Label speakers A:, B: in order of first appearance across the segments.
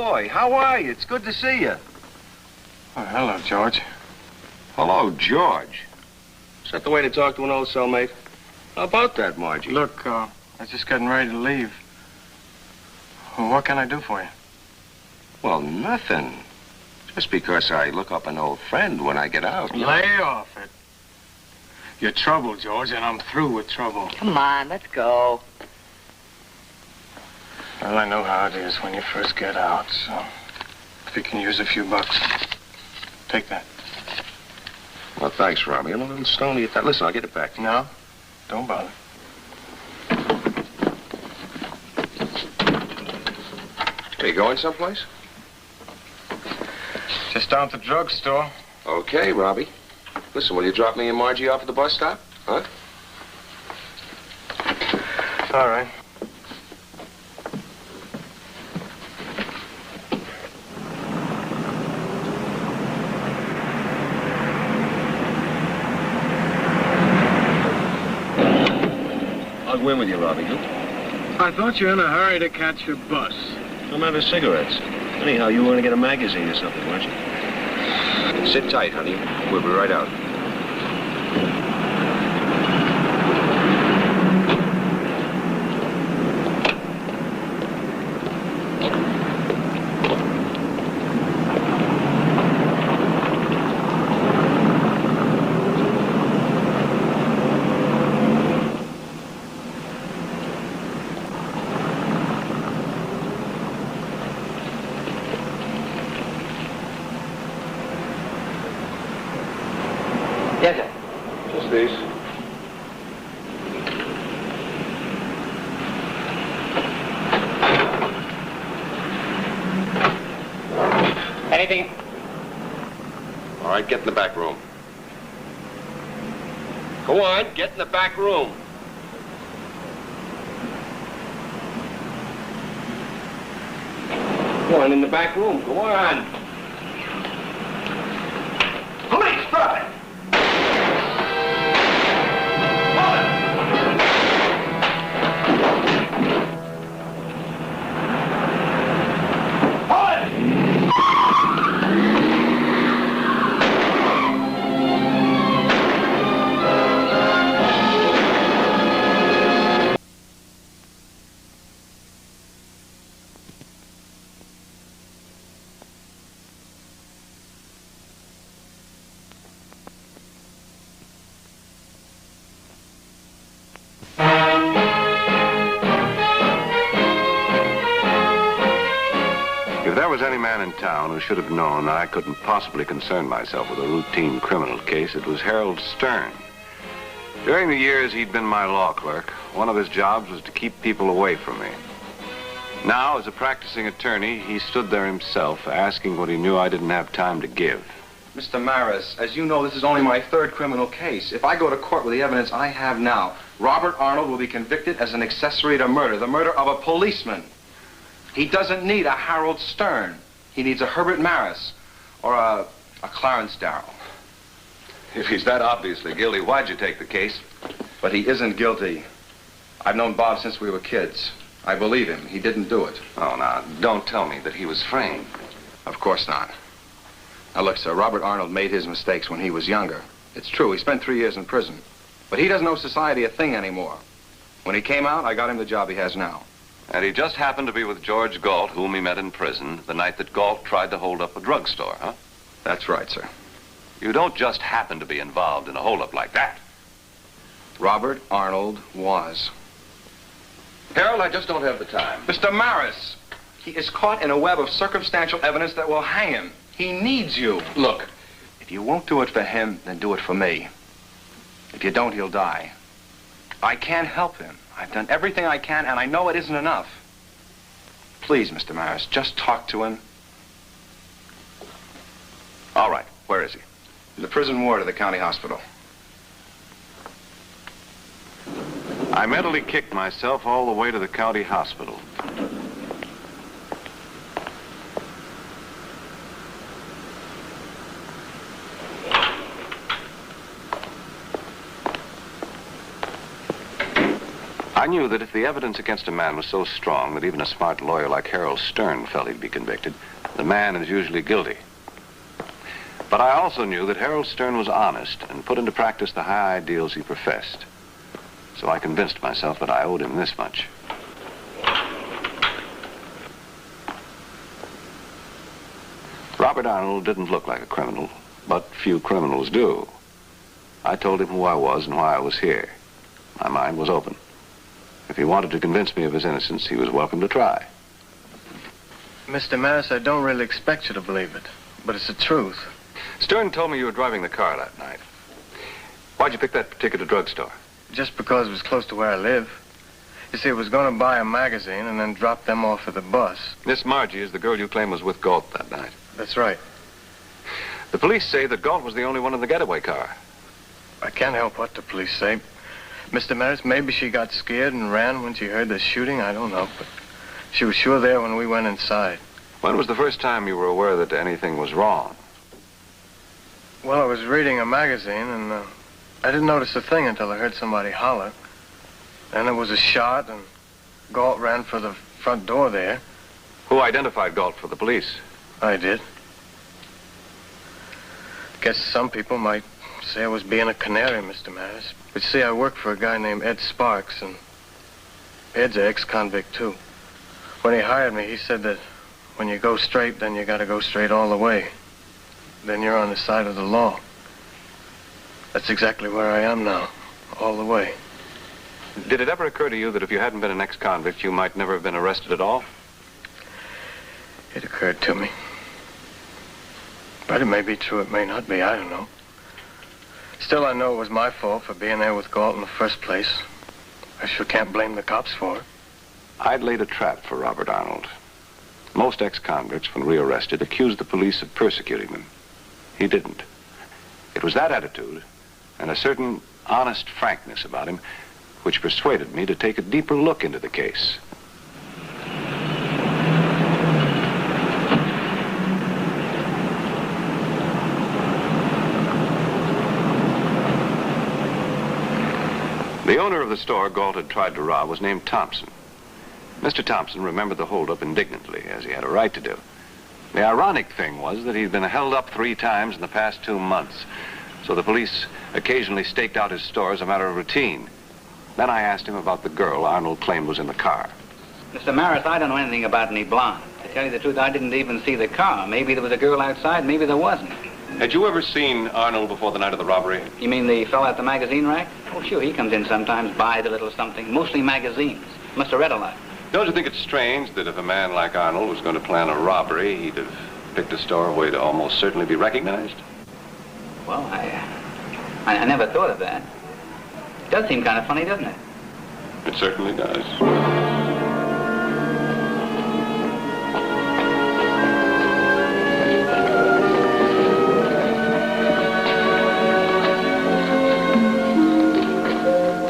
A: boy. How are you? It's good to see you.
B: Oh, hello, George.
A: Hello, George. Is that the way to talk to an old cellmate? How about that, Margie?
B: Look, I was just getting ready to leave. Well, what can I do for you?
A: Well, nothing. Just because I look up an old friend when I get out.
B: Lay off it. You're trouble, George, and I'm through with trouble.
C: Come on, let's go.
B: Well, I know how it is when you first get out, so if you can use a few bucks, take that.
A: Well, thanks, Robbie. I'm a little stony at that. Listen, I'll get it back to you.
B: No, don't bother.
A: Are you going someplace?
B: Just down at the drugstore.
A: Okay, Robbie. Listen, will you drop me and Margie off at the bus stop? Huh?
B: All right.
A: I'll go in with you, Robbie.
B: I thought you were in a hurry to catch your bus.
A: I'm out of cigarettes. Anyhow, you want to get a magazine or something, weren't you? Sit tight, honey. We'll be right out.
C: Yes, sir.
A: Just these.
C: Anything?
A: All right, get in the back room. Go on, get in the back room. Go on, in the back room. Go on. Police, drop it!
D: If there was any man in town who should have known that I couldn't possibly concern myself with a routine criminal case, it was Harold Stern. During the years he'd been my law clerk, one of his jobs was to keep people away from me. Now, as a practicing attorney, he stood there himself, asking what he knew I didn't have time to give.
E: Mr. Maris, as you know, this is only my third criminal case. If I go to court with the evidence I have now, Robert Arnold will be convicted as an accessory to murder, the murder of a policeman. He doesn't need a Harold Stern. He needs a Herbert Maris or a Clarence Darrell.
D: If he's that obviously guilty, why'd you take the case?
E: But he isn't guilty. I've known Bob since we were kids. I believe him. He didn't do it.
D: Oh, now, don't tell me that he was framed.
E: Of course not. Now, look, sir, Robert Arnold made his mistakes when he was younger. It's true, he spent 3 years in prison. But he doesn't owe society a thing anymore. When he came out, I got him the job he has now.
D: And he just happened to be with George Gault, whom he met in prison, the night that Gault tried to hold up a drugstore, huh?
E: That's right, sir.
D: You don't just happen to be involved in a holdup like that.
E: Robert Arnold was.
A: Harold, I just don't have the time.
E: Mr. Maris, he is caught in a web of circumstantial evidence that will hang him. He needs you. Look, if you won't do it for him, then do it for me. If you don't, he'll die. I can't help him. I've done everything I can, and I know it isn't enough. Please, Mr. Maris, just talk to him.
D: All right. Where is he?
E: In the prison ward of the county hospital.
D: I mentally kicked myself all the way to the county hospital. I knew that if the evidence against a man was so strong that even a smart lawyer like Harold Stern felt he'd be convicted, the man is usually guilty. But I also knew that Harold Stern was honest and put into practice the high ideals he professed. So I convinced myself that I owed him this much. Robert Arnold didn't look like a criminal, but few criminals do. I told him who I was and why I was here. My mind was open. If he wanted to convince me of his innocence, he was welcome to try.
B: Mr. Maris, I don't really expect you to believe it, but it's the truth.
D: Stern told me you were driving the car that night. Why'd you pick that particular drugstore?
B: Just because it was close to where I live. You see, I was going to buy a magazine and then drop them off at the bus.
D: Miss Margie is the girl you claim was with Gault that night.
B: That's right.
D: The police say that Gault was the only one in the getaway car.
B: I can't help what the police say. Mr. Maris, maybe she got scared and ran when she heard the shooting. I don't know, but she was sure there when we went inside.
D: When was the first time you were aware that anything was wrong?
B: Well, I was reading a magazine, and I didn't notice a thing until I heard somebody holler. Then there was a shot, and Gault ran for the front door there.
D: Who identified Gault for the police?
B: I did. Guess some people might say I was being a canary, Mr. Maris. But see, I work for a guy named Ed Sparks, and Ed's an ex-convict, too. When he hired me, he said that when you go straight, then you gotta go straight all the way. Then you're on the side of the law. That's exactly where I am now, all the way.
D: Did it ever occur to you that if you hadn't been an ex-convict, you might never have been arrested at all?
B: It occurred to me. But it may be true, it may not be, I don't know. Still, I know it was my fault for being there with Gault in the first place. I sure can't blame the cops for it.
D: I'd laid a trap for Robert Arnold. Most ex-convicts, when rearrested, accused the police of persecuting them. He didn't. It was that attitude and a certain honest frankness about him which persuaded me to take a deeper look into the case. The owner of the store Gault had tried to rob was named Thompson. Mr. Thompson remembered the holdup indignantly, as he had a right to do. The ironic thing was that he'd been held up 3 times in the past 2 months, so the police occasionally staked out his store as a matter of routine. Then I asked him about the girl Arnold claimed was in the car.
C: Mr. Maris, I don't know anything about any blonde. To tell you the truth, I didn't even see the car. Maybe there was a girl outside, maybe there wasn't.
D: Had you ever seen Arnold before the night of the robbery?
C: You mean the fellow at the magazine rack? Oh, sure, he comes in sometimes, buys a little something, mostly magazines. Must have read a lot.
D: Don't you think it's strange that if a man like Arnold was going to plan a robbery, he'd have picked a store where he'd almost certainly be recognized?
C: Well, I never thought of that. It does seem kind of funny, doesn't it?
D: It certainly does.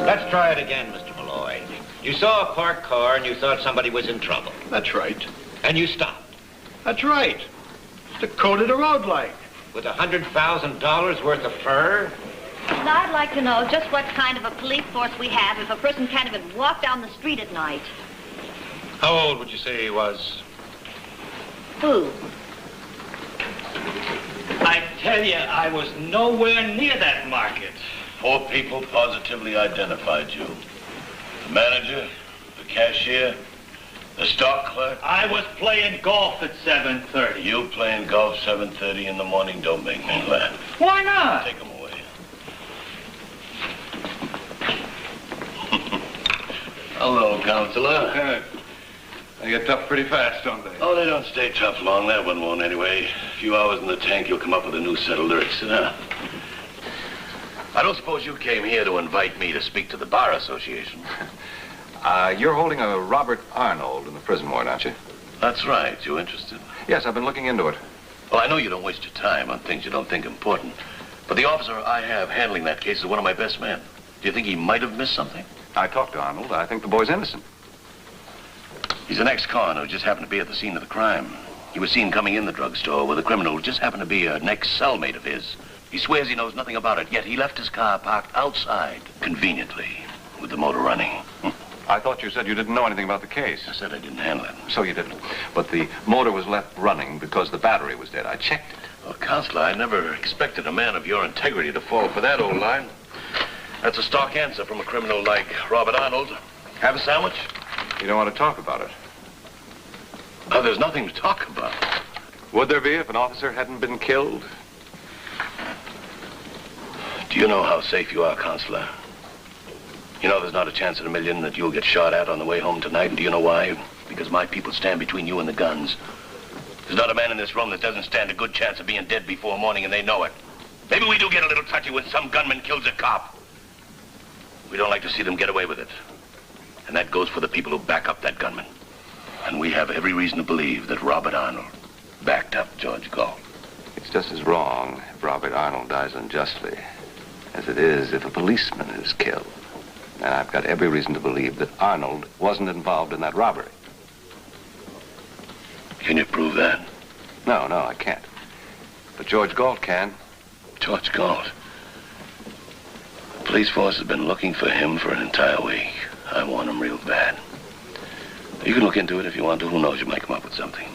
F: Let's try it again, Mr. Malloy. You saw a parked car and you thought somebody was in trouble.
G: That's right.
F: And you stopped.
G: That's right. The code of the road like.
F: With $100,000 worth of fur?
H: Well, I'd like to know just what kind of a police force we have if a person can't even walk down the street at night.
F: How old would you say he was?
H: Who?
F: I tell you, I was nowhere near that market.
I: 4 people positively identified you. The manager, the cashier, the stock clerk.
F: I was playing golf at 7:30.
I: You playing golf 7:30 in the morning don't make me laugh.
F: Why not?
I: Take them away. Hello, Counselor.
D: They get tough pretty fast, don't they?
I: Oh, they don't stay tough long. That one won't anyway. A few hours in the tank, you'll come up with a new set of lyrics. Sit down. I don't suppose you came here to invite me to speak to the Bar Association.
D: You're holding a Robert Arnold in the prison ward, aren't you?
I: That's right. You interested?
D: Yes, I've been looking into it.
I: Well, I know you don't waste your time on things you don't think important. But the officer I have handling that case is one of my best men. Do you think he might have missed something?
D: I talked to Arnold. I think the boy's innocent.
I: He's an ex-con who just happened to be at the scene of the crime. He was seen coming in the drugstore with a criminal who just happened to be an ex-cellmate of his. He swears he knows nothing about it, yet he left his car parked outside, conveniently, with the motor running.
D: I thought you said you didn't know anything about the case.
I: I said I didn't handle it.
D: So you didn't. But the motor was left running because the battery was dead. I checked it.
I: Well, Counselor, I never expected a man of your integrity to fall for that old line. That's a stock answer from a criminal like Robert Arnold. Have a sandwich?
D: You don't want to talk about it.
I: Oh, there's nothing to talk about.
D: Would there be if an officer hadn't been killed?
I: Do you know how safe you are, Counselor? You know there's not a chance in a million that you'll get shot at on the way home tonight, and do you know why? Because my people stand between you and the guns. There's not a man in this room that doesn't stand a good chance of being dead before morning, and they know it. Maybe we do get a little touchy when some gunman kills a cop. We don't like to see them get away with it. And that goes for the people who back up that gunman. And we have every reason to believe that Robert Arnold backed up George Gault.
D: It's just as wrong if Robert Arnold dies unjustly as it is if a policeman is killed. And I've got every reason to believe that Arnold wasn't involved in that robbery.
I: Can you prove that?
D: No, I can't. But George Gault can.
I: George Gault? The police force has been looking for him for an entire week. I want him real bad. You can look into it if you want to. Who knows, you might come up with something.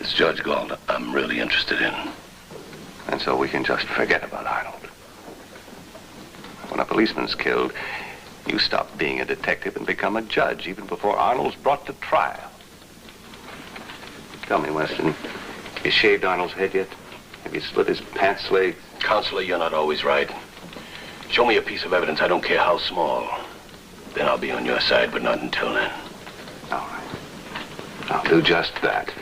I: It's George Gault I'm really interested in.
D: And so we can just forget about Arnold. When a policeman's killed, you stop being a detective and become a judge, even before Arnold's brought to trial. Tell me, Weston, you shaved Arnold's head yet? Have you split his pants leg?
I: Counselor, you're not always right. Show me a piece of evidence, I don't care how small. Then I'll be on your side, but not until then.
D: All right. I'll do just that.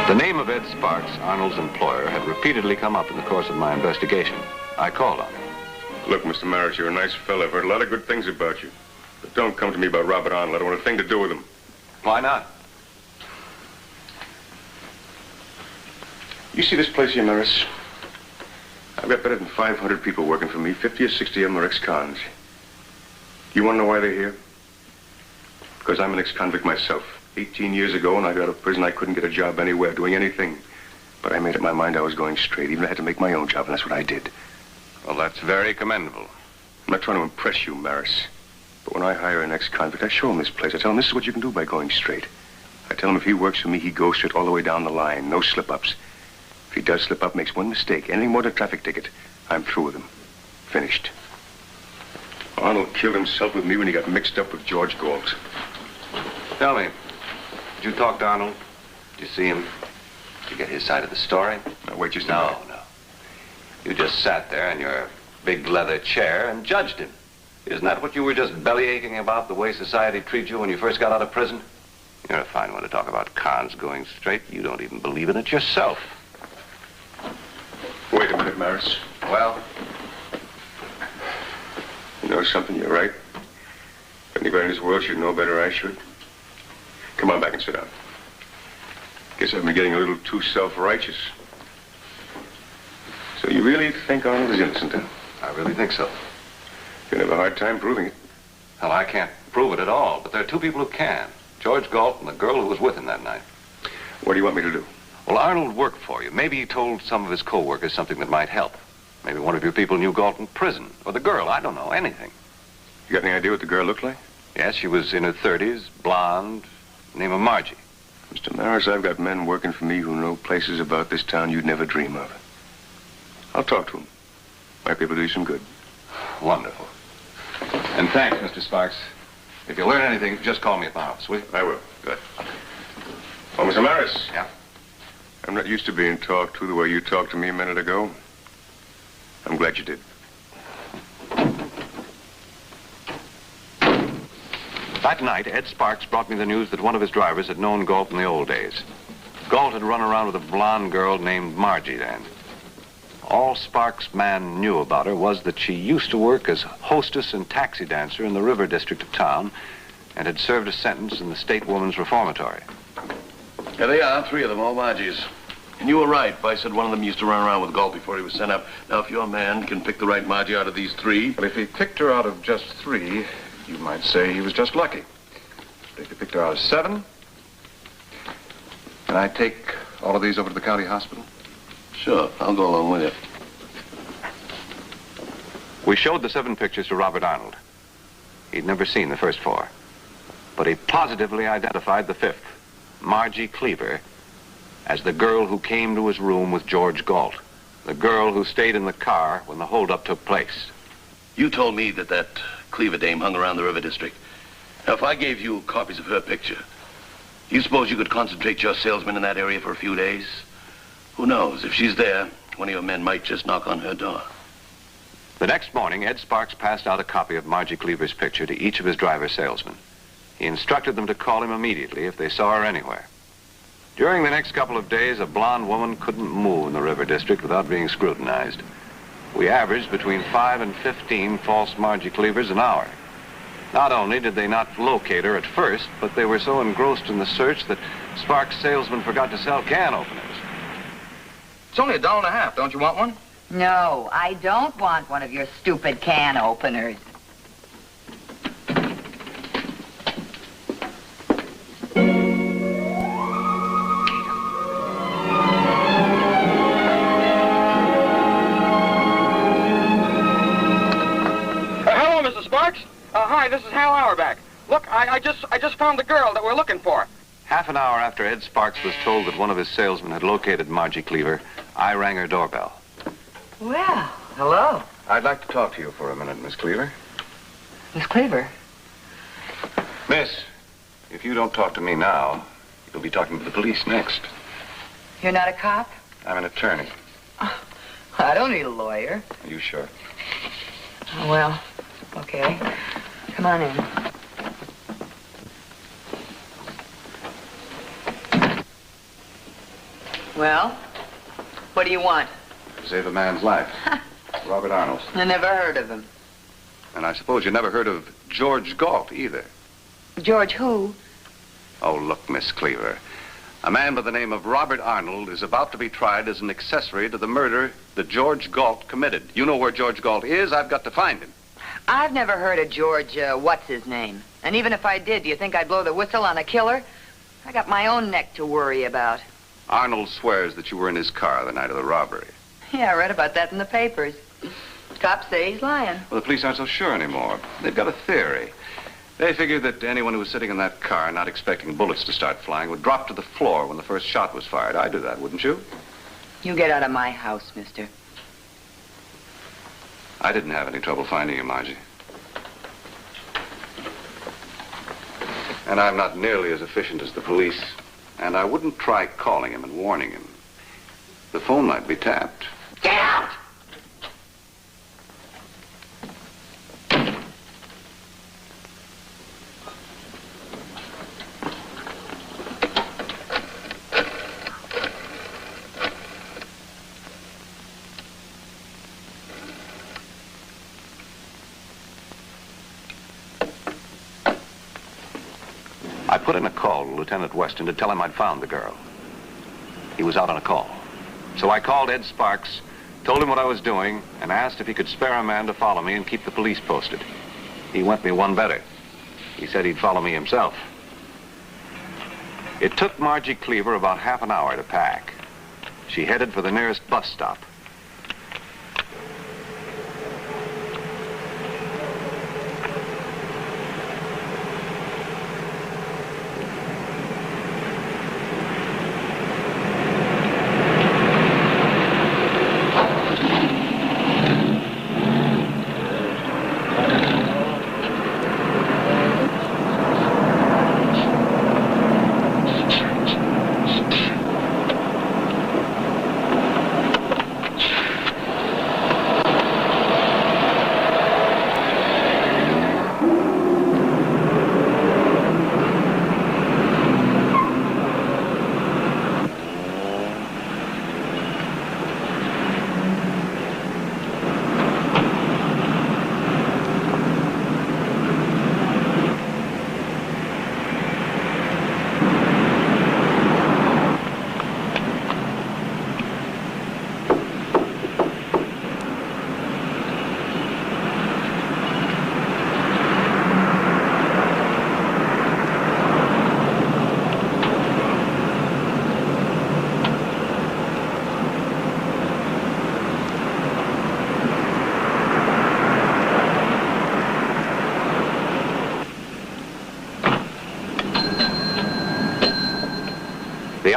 D: The name of Ed Sparks, Arnold's employer, had repeatedly come up in the course of my investigation. I called on him.
J: Look, Mr. Marriage, you're a nice fellow. I've heard a lot of good things about you. But don't come to me about Robert Arnold. I don't want a thing to do with him.
D: Why not?
J: You see this place here, Maris? I've got better than 500 people working for me. 50 or 60 of them are ex-cons. You want to know why they're here? Because I'm an ex-convict myself. 18 years ago, when I got out of prison, I couldn't get a job anywhere, doing anything. But I made up my mind I was going straight, even if I had to make my own job, and that's what I did.
D: Well, that's very commendable.
J: I'm not trying to impress you, Maris. But when I hire an ex-convict, I show him this place. I tell him this is what you can do by going straight. I tell him if he works for me, he goes straight all the way down the line. No slip-ups. If he does slip up, makes one mistake, anything more than a traffic ticket, I'm through with him. Finished. Arnold killed himself with me when he got mixed up with George Gault.
D: Tell me, did you talk to Arnold? Did you see him? Did you get his side of the story?
J: Now, wait just a minute.
D: No. You just sat there in your big leather chair and judged him. Isn't that what you were just bellyaching about, the way society treated you when you first got out of prison? You're a fine one to talk about cons going straight. You don't even believe in it yourself.
J: Wait a minute, Maris.
D: Well?
J: You know something? You're right. Anybody in this world should know better, I should. Come on back and sit down. Guess I've been getting a little too self-righteous. So you really think Arnold is innocent, huh?
D: I really think so.
J: You'll have a hard time proving it.
D: Well, I can't prove it at all, but there are two people who can. George Gault and the girl who was with him that night.
J: What do you want me to do?
D: Well, Arnold worked for you. Maybe he told some of his co-workers something that might help. Maybe one of your people knew Gault in prison. Or the girl, I don't know, anything.
J: You got any idea what the girl looked like?
D: Yes, she was in her 30s, blonde, name of Margie.
J: Mr. Maris, I've got men working for me who know places about this town you'd never dream of. I'll talk to them. Might be able to do some good.
D: Wonderful. And thanks, Mr. Sparks. If you learn anything, just call me at my office, will you?
J: I will. Good. Oh, Mr. Maris.
D: Yeah?
J: I'm not used to being talked to the way you talked to me a minute ago. I'm glad you did.
D: That night, Ed Sparks brought me the news that one of his drivers had known Gault in the old days. Gault had run around with a blonde girl named Margie then. All Sparks' man knew about her was that she used to work as hostess and taxi dancer in the river district of town, and had served a sentence in the state women's reformatory.
I: There they are, 3 of them, all Margies. And you were right. Vice said one of them used to run around with Gault before he was sent up. Now, if your man can pick the right Margie out of these 3...
E: But if he picked her out of just 3, you might say he was just lucky. But if he picked her out of 7... Can I take all of these over to the county hospital?
I: Sure, I'll go along with you.
D: We showed the 7 pictures to Robert Arnold. He'd never seen the first 4. But he positively identified the 5th, Margie Cleaver, as the girl who came to his room with George Gault, the girl who stayed in the car when the holdup took place.
I: You told me that Cleaver dame hung around the River District. Now, if I gave you copies of her picture, you suppose you could concentrate your salesman in that area for a few days? Who knows? If she's there, one of your men might just knock on her door.
D: The next morning, Ed Sparks passed out a copy of Margie Cleaver's picture to each of his driver salesmen. He instructed them to call him immediately if they saw her anywhere. During the next couple of days, a blonde woman couldn't move in the River District without being scrutinized. We averaged between 5 and 15 false Margie Cleavers an hour. Not only did they not locate her at first, but they were so engrossed in the search that Sparks' salesman forgot to sell can openers.
E: It's only $1.50. Don't you want one?
K: No, I don't want one of your stupid can openers.
L: Hi, this is Hal Auerbach. Look, I just found the girl that we're looking for.
D: Half an hour after Ed Sparks was told that one of his salesmen had located Margie Cleaver, I rang her doorbell.
K: Well, hello.
E: I'd like to talk to you for a minute, Miss Cleaver.
K: Miss Cleaver?
D: Miss, if you don't talk to me now, you'll be talking to the police next.
K: You're not a cop?
D: I'm an attorney.
K: I don't need a lawyer.
D: Are you sure?
K: Oh, well, okay. Come on in. Well, what do you want?
D: To save a man's life. Robert Arnold.
K: I never heard of him.
D: And I suppose you never heard of George Gault either.
K: George who?
D: Oh, look, Miss Cleaver. A man by the name of Robert Arnold is about to be tried as an accessory to the murder that George Gault committed. You know where George Gault is? I've got to find him.
K: I've never heard of George, what's his name? And even if I did, do you think I'd blow the whistle on a killer? I got my own neck to worry about.
D: Arnold swears that you were in his car the night of the robbery.
K: Yeah, I read about that in the papers. Cops say he's lying.
D: Well, the police aren't so sure anymore. They've got a theory. They figure that anyone who was sitting in that car, not expecting bullets to start flying, would drop to the floor when the first shot was fired. I'd do that, wouldn't you?
K: You get out of my house, mister.
D: I didn't have any trouble finding you, Margie. And I'm not nearly as efficient as the police. And I wouldn't try calling him and warning him. The phone might be tapped.
K: Get out!
D: I put in a call to Lieutenant Weston to tell him I'd found the girl. He was out on a call. So I called Ed Sparks, told him what I was doing, and asked if he could spare a man to follow me and keep the police posted. He went me one better. He said he'd follow me himself. It took Margie Cleaver about half an hour to pack. She headed for the nearest bus stop.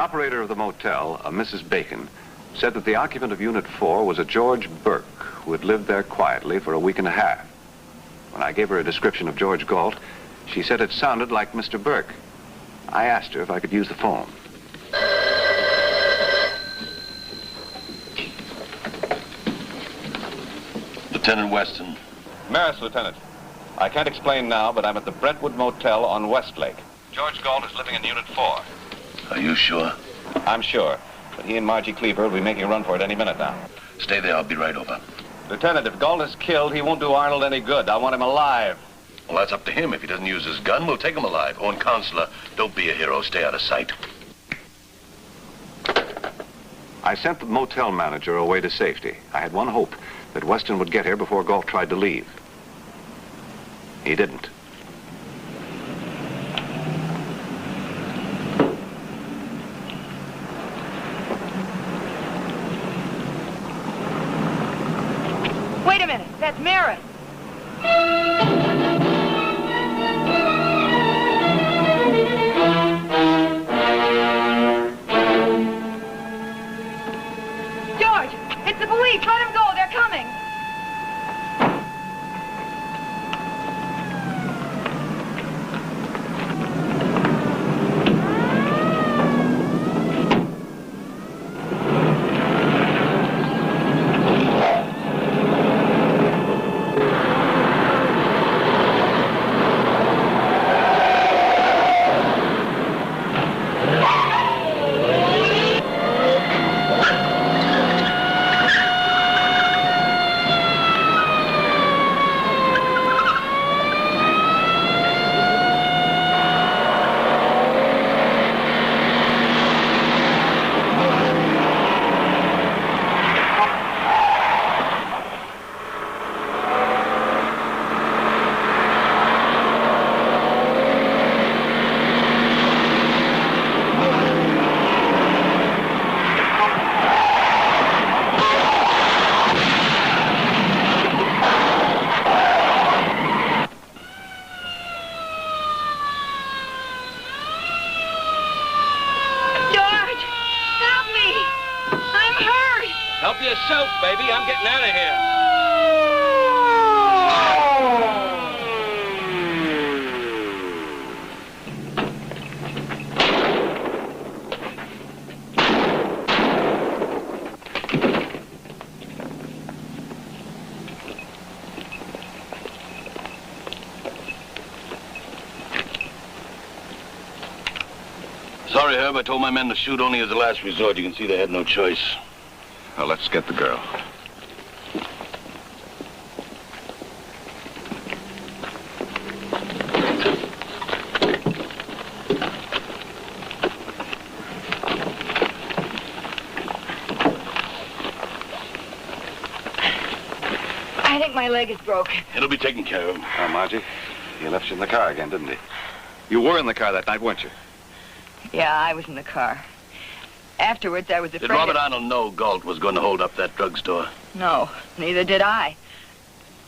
D: operator of the motel, a Mrs. Bacon, said that the occupant of Unit 4 was a George Burke who had lived there quietly for a week and a half. When I gave her a description of George Gault, she said it sounded like Mr. Burke. I asked her if I could use the phone.
I: Lieutenant Weston.
D: Maris, Lieutenant. I can't explain now, but I'm at the Brentwood Motel on Westlake. George Gault is living in Unit 4.
I: Are you sure?
D: I'm sure, but he and Margie Cleaver will be making a run for it any minute now.
I: Stay there, I'll be right over.
D: Lieutenant, if Gault is killed, he won't do Arnold any good. I want him alive.
I: Well, that's up to him. If he doesn't use his gun, we'll take him alive. Oh, and Counselor, don't be a hero. Stay out of sight.
D: I sent the motel manager away to safety. I had one hope, that Weston would get here before Gault tried to leave. He didn't.
K: Wait a minute. That's Maris. George, it's the police. Let him go. They're coming.
F: Help yourself, baby. I'm getting out of here.
I: Sorry, Herb. I told my men to shoot only as a last resort. You can see they had no choice.
D: Well, let's get the girl.
K: I think my leg is broken.
I: It'll be taken care of.
D: Oh, Margie, he left you in the car again, didn't he? You were in the car that night, weren't you?
K: Yeah, I was in the car. Afterwards, I was afraid...
I: Did Robert Arnold know Gault was going to hold up that drugstore?
K: No, neither did I.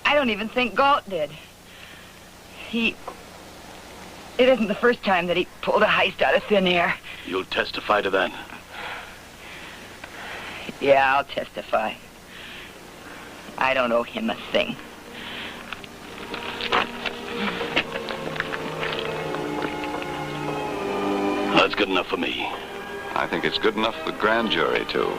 K: I don't even think Gault did. It isn't the first time that he pulled a heist out of thin air.
I: You'll testify to that?
K: Yeah, I'll testify. I don't owe him a thing.
I: That's good enough for me.
D: I think it's good enough for the grand jury, too.